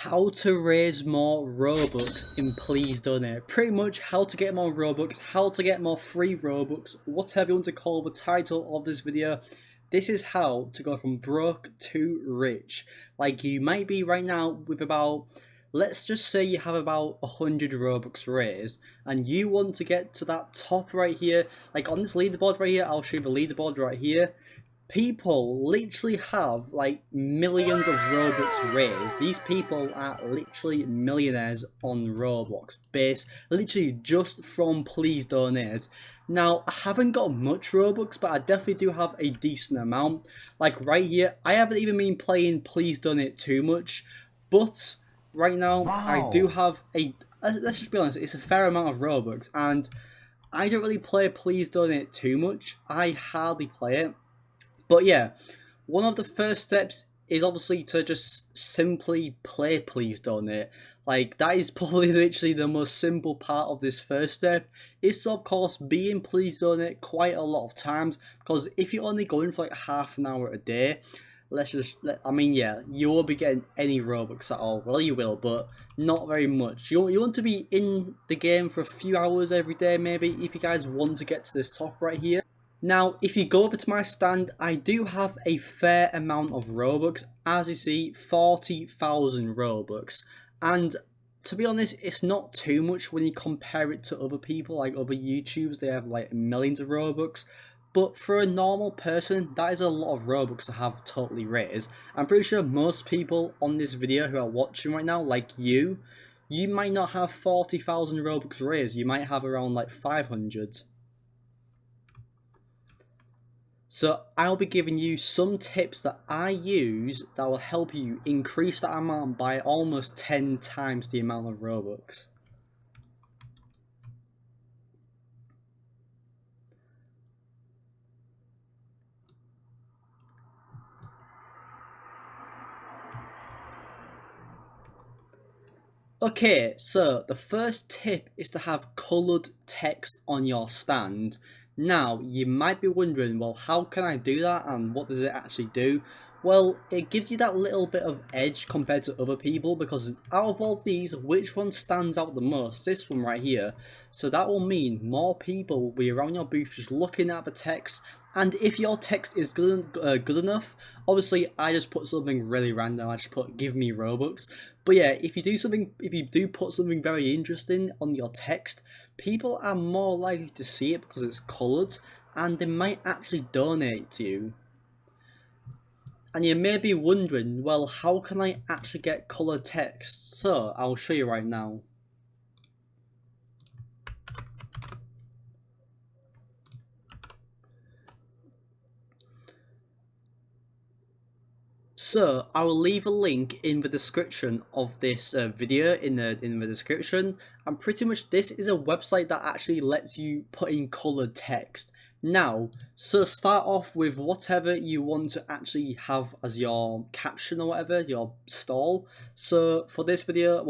How to raise more Robux in Please Donate. Pretty much how to get more Robux, how to get more free Robux, whatever you want to call the title of this video. This is how to go from broke to rich. Like you might be right now with about, let's just say you have about 100 Robux raised and you want to get to that top right here. Like on this leaderboard right here, I'll show you the leaderboard right here. People literally have like millions of Robux raised. These people are literally millionaires on Roblox base, literally just from Please Donate. Now, I haven't got much Robux, but I definitely do have a decent amount. Like right here, I haven't even been playing Please Donate too much, but right now I do have a, let's just be honest, it's a fair amount of Robux, and I don't really play Please Donate too much. I hardly play it. But yeah, one of the first steps is obviously to just simply play Please Donate. Like, that is probably literally the most simple part of this first step, is to, of course, be in Please Donate quite a lot of times, because if you're only going for like half an hour a day, yeah, you won't be getting any Robux at all. Well, you will, but not very much. You want to be in the game for a few hours every day, maybe, if you guys want to get to this top right here. Now, if you go over to my stand, I do have a fair amount of Robux. As you see, 40,000 Robux. And to be honest, it's not too much when you compare it to other people, like other YouTubers. They have like millions of Robux. But for a normal person, that is a lot of Robux to have totally raised. I'm pretty sure most people on this video who are watching right now, like you might not have 40,000 Robux raised. You might have around like 500. So I'll be giving you some tips that I use that will help you increase that amount by almost 10 times the amount of Robux. Okay, so the first tip is to have coloured text on your stand. Now, you might be wondering, well, how can I do that and what does it actually do? Well, it gives you that little bit of edge compared to other people, because out of all these, which one stands out the most? This one right here. So that will mean more people will be around your booth just looking at the text, and if your text is good enough, obviously I just put something really random, I just put give me Robux. But yeah, if you do put something very interesting on your text, people are more likely to see it because it's coloured, and they might actually donate to you. And you may be wondering, well, how can I actually get coloured text? So I'll show you right now. So I will leave a link in the description of this video in the description, and pretty much this is a website that actually lets you put in coloured text. Now, so start off with whatever you want to actually have as your caption or whatever, your stall. So for this video,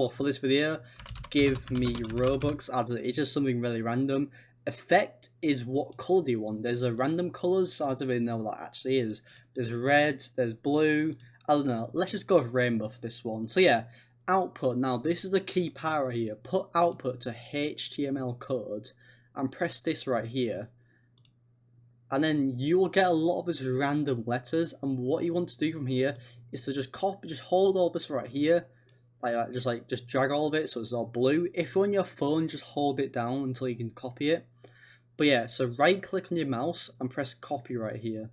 give me Robux, as it's just something really random. Effect is what colour do you want. There's a random colours, so I don't really know what that actually is. There's red, there's blue, I don't know, let's just go with rainbow for this one. So yeah, output. Now this is the key part right here. Put output to HTML code and press this right here. And then you will get a lot of these random letters, and what you want to do from here is to just copy, just hold all this right here, like that, just drag all of it so it's all blue. If you're on your phone, just hold it down until you can copy it. But yeah, so right click on your mouse and press copy right here.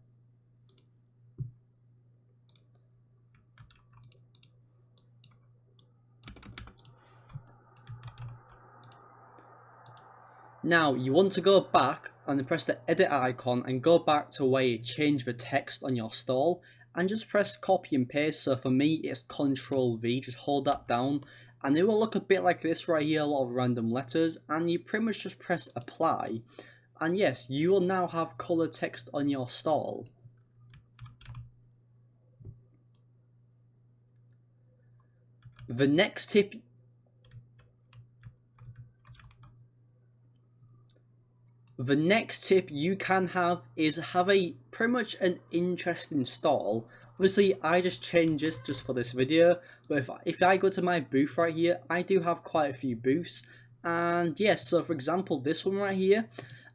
Now you want to go back and then press the edit icon and go back to where you change the text on your stall and just press copy and paste. So for me it's Ctrl V, just hold that down and it will look a bit like this right here, a lot of random letters, and you pretty much just press apply, and yes, you will now have colored text on your stall. The next tip The next tip you can have is have a pretty much an interesting stall. Obviously I just changed this just for this video, but if I go to my booth right here, I do have quite a few booths. And yes, so for example this one right here,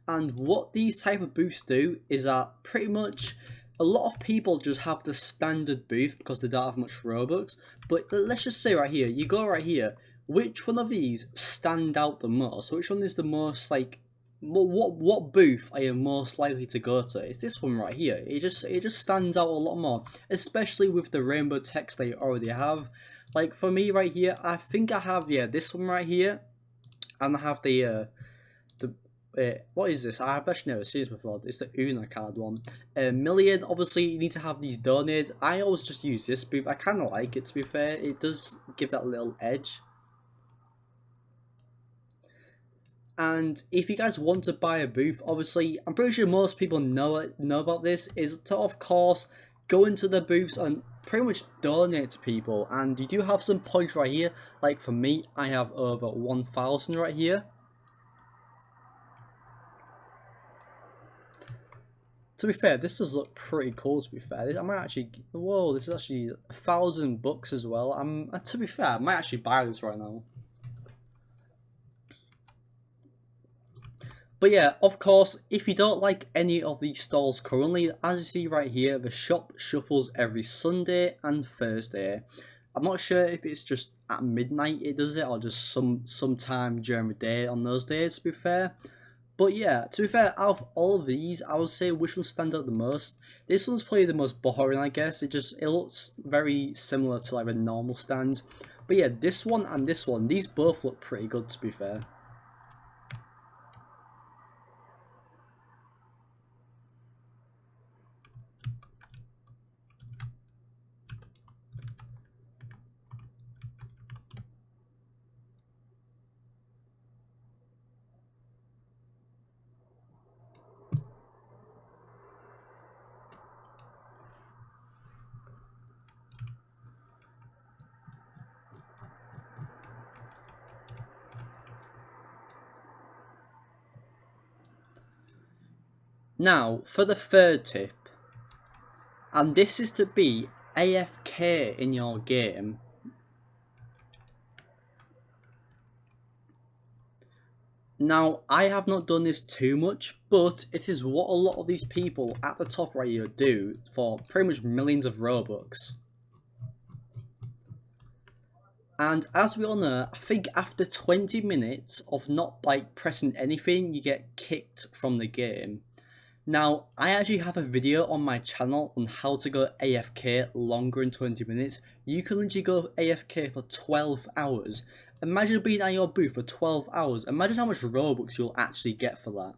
and what these type of booths do is that pretty much a lot of people just have the standard booth because they don't have much Robux. But let's just say right here, you go right here, which one of these stand out the most? Which one is the most like, what booth are you most likely to go to? It's this one right here. It just stands out a lot more, especially with the rainbow text they already have. Like for me right here, I think I have this one right here, and I have the what is this? I've actually never seen this before. It's the Una card one. Million, obviously you need to have these donated. I always just use this booth. I kind of like it, to be fair. It does give that little edge. And if you guys want to buy a booth, obviously I'm pretty sure most people know about this, is to of course go into the booths and pretty much donate to people. And you do have some points right here. Like for me, I have over 1,000 right here. To be fair, this does look pretty cool, to be fair. I might actually, whoa, this is actually 1,000 bucks as well. To be fair, I might actually buy this right now. But yeah, of course, if you don't like any of these stalls currently, as you see right here, the shop shuffles every Sunday and Thursday. I'm not sure if it's just at midnight it does it, or just sometime during the day on those days, to be fair. But yeah, to be fair, out of all of these, I would say which one stands out the most. This one's probably the most boring, I guess. It looks very similar to like the normal stands. But yeah, this one and this one, these both look pretty good, to be fair. Now, for the third tip, and this is to be AFK in your game. Now, I have not done this too much, but it is what a lot of these people at the top right here do for pretty much millions of Robux. And as we all know, I think after 20 minutes of not like pressing anything, you get kicked from the game. Now, I actually have a video on my channel on how to go AFK longer than 20 minutes. You can literally go AFK for 12 hours. Imagine being at your booth for 12 hours. Imagine how much Robux you'll actually get for that.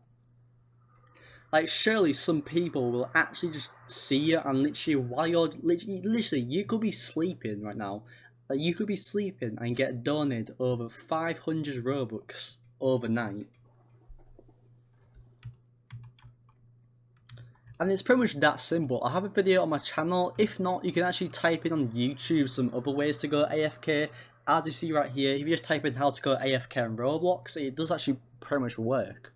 Like, surely some people will actually just see you and literally, while you're literally, you could be sleeping right now. Like, you could be sleeping and get donated over 500 Robux overnight. And it's pretty much that simple. I have a video on my channel. If not, you can actually type in on YouTube some other ways to go AFK. As you see right here, if you just type in how to go AFK in Roblox, it does actually pretty much work.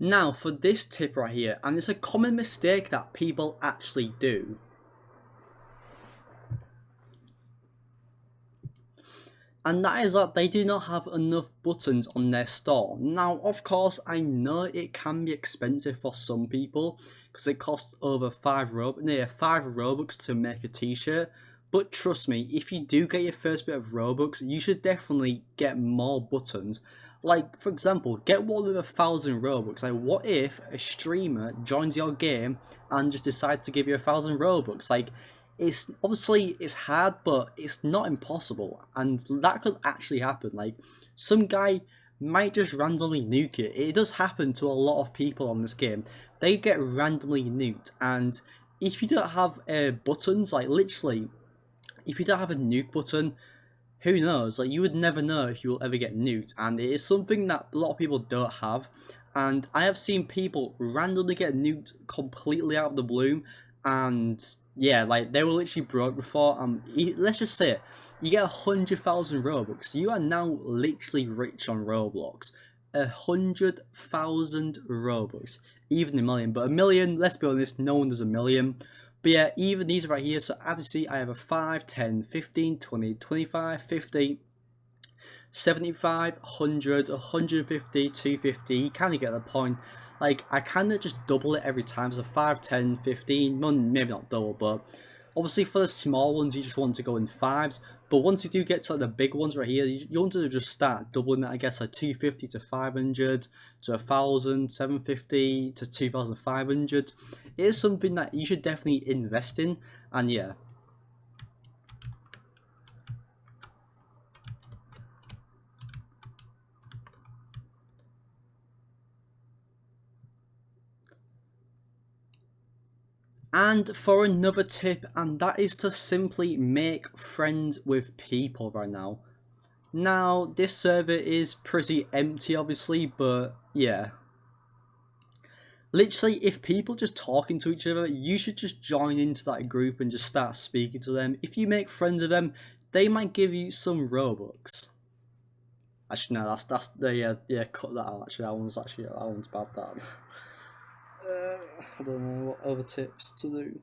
Now for this tip right here, and it's a common mistake that people actually do. And that is that they do not have enough buttons on their store. Now, of course, I know it can be expensive for some people because it costs over 5 Robux to make a t-shirt. But trust me, if you do get your first bit of Robux, you should definitely get more buttons. Like, for example, get one with 1,000 Robux. Like, what if a streamer joins your game and just decides to give you 1,000 Robux? Like, it's obviously it's hard, but it's not impossible, and that could actually happen. Like some guy might just randomly nuke it. It does happen to a lot of people on this game. They get randomly nuked, and if you don't have buttons, like literally, if you don't have a nuke button, who knows? Like you would never know if you will ever get nuked, and it is something that a lot of people don't have. And I have seen people randomly get nuked completely out of the blue, and yeah, like they were literally broke before. Let's just say it, you get 100,000 Robux. You are now literally rich on Roblox. 100,000 Robux, even a million. But a million, let's be honest, no one does a million. But yeah, even these right here, so as you see, I have a 5, 10, 15, 20, 25, 50, 75, 100, 150, 250, you kind of get the point. Like, I kind of just double it every time, so 5, 10, 15, well, maybe not double, but obviously for the small ones, you just want to go in 5s, but once you do get to like, the big ones right here, you want to just start doubling it, I guess, like 250 to 500 to 1,000, 750 to 2,500. It is something that you should definitely invest in, and yeah. And for another tip, and that is to simply make friends with people right now. Now, this server is pretty empty, obviously, but yeah. Literally, if people just talking to each other, you should just join into that group and just start speaking to them. If you make friends with them, they might give you some Robux. Actually, no, that's the yeah. Cut that out. Actually, that one's bad. That. I don't know what other tips to do.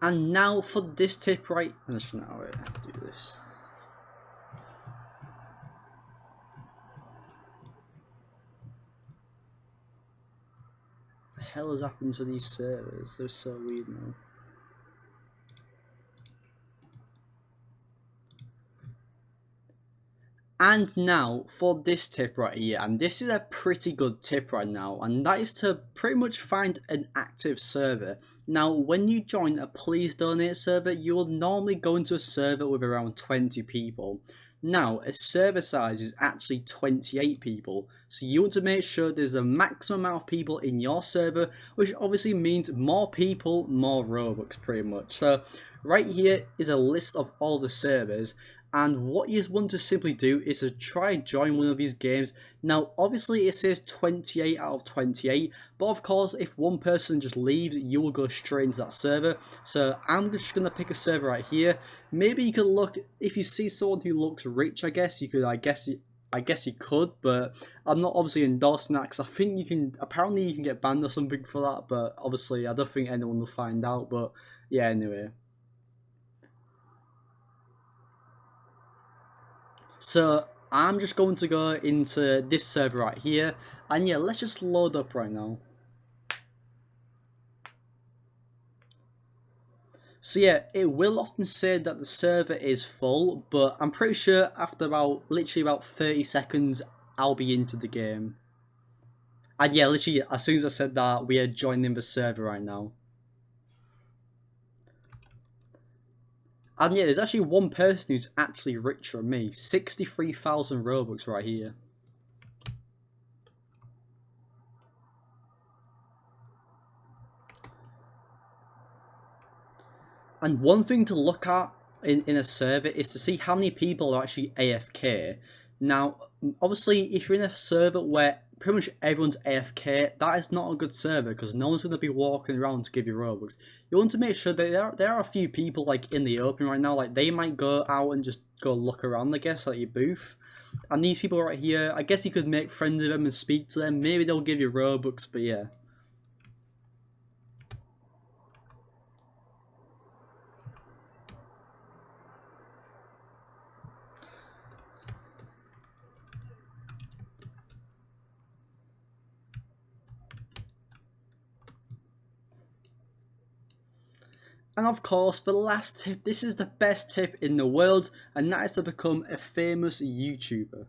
And now for this tip, right? Actually, no, wait, I have to do this. What the hell has happened to these servers? They're so weird now. And now for this tip right here, and this is a pretty good tip right now, and that is to pretty much find an active server. Now, when you join a Please Donate server, you will normally go into a server with around 20 people. Now, a server size is actually 28 people, so you want to make sure there's the maximum amount of people in your server, which obviously means more people, more Robux pretty much. So, right here is a list of all the servers, and what you want to simply do is to try and join one of these games. Now obviously it says 28 out of 28, but of course if one person just leaves, you will go straight into that server. So I'm just going to pick a server right here. Maybe you could look, if you see someone who looks rich, I guess you could, but I'm not obviously endorsing that because I think you can, apparently you can get banned or something for that, but obviously I don't think anyone will find out. But yeah, anyway. So I'm just going to go into this server right here, and yeah, let's just load up right now. So yeah, it will often say that the server is full, but I'm pretty sure after literally about 30 seconds, I'll be into the game. And yeah, literally, as soon as I said that, we are joining the server right now. And yeah, there's actually one person who's actually richer than me. 63,000 Robux right here. And one thing to look at in a server is to see how many people are actually AFK. Now, obviously, if you're in a server where pretty much everyone's AFK, that is not a good server because no one's going to be walking around to give you Robux. You want to make sure that there are a few people like in the open right now, like they might go out and just go look around, I guess, like your booth. And these people right here, I guess you could make friends with them and speak to them. Maybe they'll give you Robux, but yeah. And of course, the last tip, this is the best tip in the world, and that is to become a famous YouTuber.